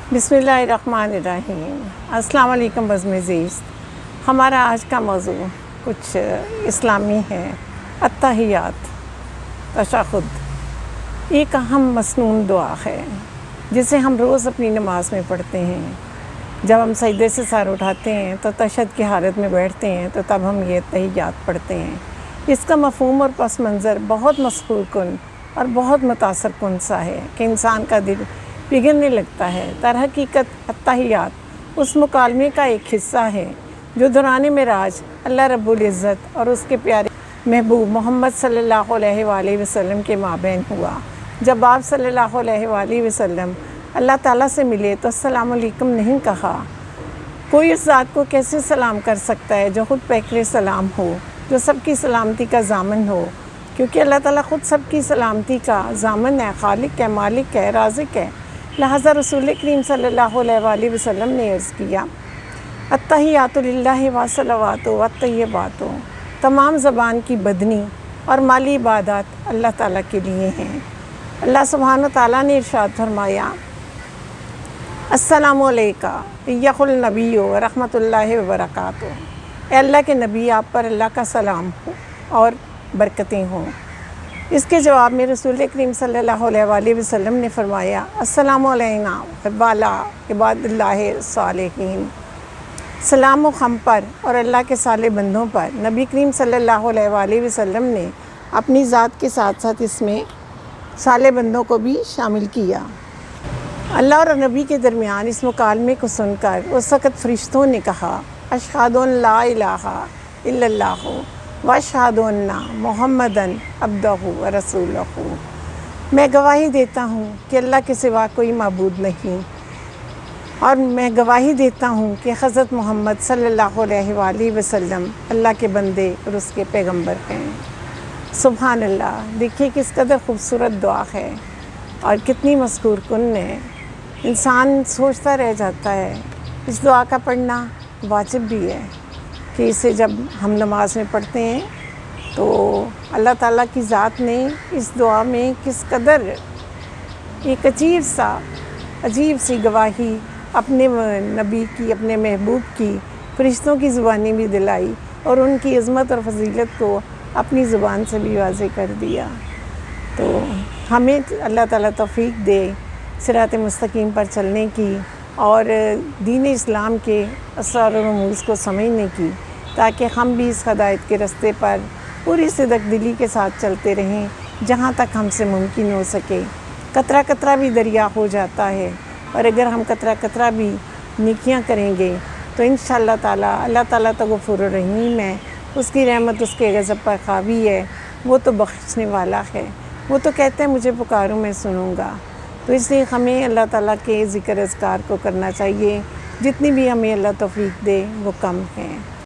बिस्मिल्लाहिर्रहमानिर्रहीम। अस्सलाम वालेकुम बज़्म-ए-ज़ीज़। हमारा आज का मौज़ू कुछ इस्लामी है। अत्तहियात, तशहुद एक अहम मसनून दुआ है जिसे हम रोज़ अपनी नमाज में पढ़ते हैं। जब हम सजदे से सर उठाते हैं तो तशहद की हालत में बैठते हैं तो तब हम ये तहियात पढ़ते हैं। इसका मफ़हूम और पस मंज़र बहुत मसरूर कुन और बहुत मुतासर कुन सा है कि इंसान का दिल पिघलने लगता है। दरहकीकत अत्तहियात उस मुकालमे का एक हिस्सा है जो दौरान मेराज अल्लाह रब्बुल इज़्ज़त और उसके प्यारे महबूब मोहम्मद सल्लल्लाहु अलैहि वसल्लम के माबैन हुआ। जब आप सल्लल्लाहु अलैहि वसल्लम अल्लाह ताला से मिले तो अस्सलामु अलैकुम नहीं कहा। कोई उस ज़ात को कैसे सलाम कर सकता है जो ख़ुद पैकर सलाम हो, जो सबकी सलामती का ज़ामन हो, क्योंकि अल्लाह ताला ख़ुद सबकी सलामती का ज़ामन है, खालिक है, मालिक है, राज़िक है। लिहाज़ा रसूल करीम सल्लल्लाहु अलैहि वसल्लम ने अर्ज़ किया, अत्तहियातु लिल्लाहि व सलवातु व तय्यबातु, तमाम ज़बान की बदनी और माली इबादत अल्लाह ताला के लिए हैं। अल्लाह सुब्हानहु व तआला ने इरशाद फरमाया, अस्सलामु अलैका अय्युहल नबिय्यु व रहमतुल्लाहि व बरकातुहू। ए अल्लाह के नबी, आप पर अल्लाह का सलाम हो और बरकतें हों। इसके जवाब में रसूल करीम सल्लल्लाहु अलैहि वसल्लम ने फरमाया, अस्सलामु अलैना व अला इबादिल्लाहि सालिहीन। सलाम हम पर और अल्लाह के साले बंदों पर। नबी करीम सल्लल्लाहु अलैहि वसल्लम ने अपनी ज़ात के साथ साथ इसमें साले बंदों को भी शामिल किया। अल्लाह और नबी के दरमियान इस मुकालमे को सुनकर उस वक़्त फ़रिश्तों ने कहा, अशहदु अन ला इलाहा इल्लल्लाहु व अशहदु अन्ना मुहम्मदन अब्दुहु व रसूलुहु। मैं गवाही देता हूँ कि अल्लाह के सिवा कोई माबूद नहीं और मैं गवाही देता हूँ कि हज़रत मोहम्मद सल्लल्लाहु अलैहि वसल्लम अल्लाह के बंदे और उसके पैगंबर हैं। सुभान अल्लाह। देखिए किस कदर खूबसूरत दुआ है और कितनी मज़कूर कुन है। इंसान सोचता रह जाता है। इस दुआ का पढ़ना वाजिब भी है कि इसे जब हम नमाज में पढ़ते हैं तो अल्लाह ताला की ज़ात ने इस दुआ में किस कदर एक अजीब सी गवाही अपने नबी की, अपने महबूब की फ़रिश्तों की ज़ुबानी भी दिलाई और उनकी इज़्ज़त और फजीलत को अपनी ज़ुबान से भी वाज़े कर दिया। तो हमें अल्लाह ताला तौफ़ीक़ दे सिरात मुस्तकीम पर चलने की और दीन इस्लाम के असरार और रमूज़ को समझने की, ताकि हम भी इस हदायत के रास्ते पर पूरी सिदक दिली के साथ चलते रहें जहाँ तक हमसे मुमकिन हो सके। कतरा कतरा भी दरिया हो जाता है और अगर हम कतरा कतरा भी नेकियां करेंगे तो इंशाअल्लाह ताला अल्लाह ताला तो गफ़ूर रहीम है, उसकी रहमत उसके गज़ब पर हावी है, वो तो बख्शने वाला है। वो तो कहते हैं मुझे पुकारो मैं सुनूँगा। तो इसलिए हमें अल्लाह ताला के ज़िक्र अज़कार को करना चाहिए। जितनी भी हमें अल्लाह तौफ़ीक़ दे वो कम है।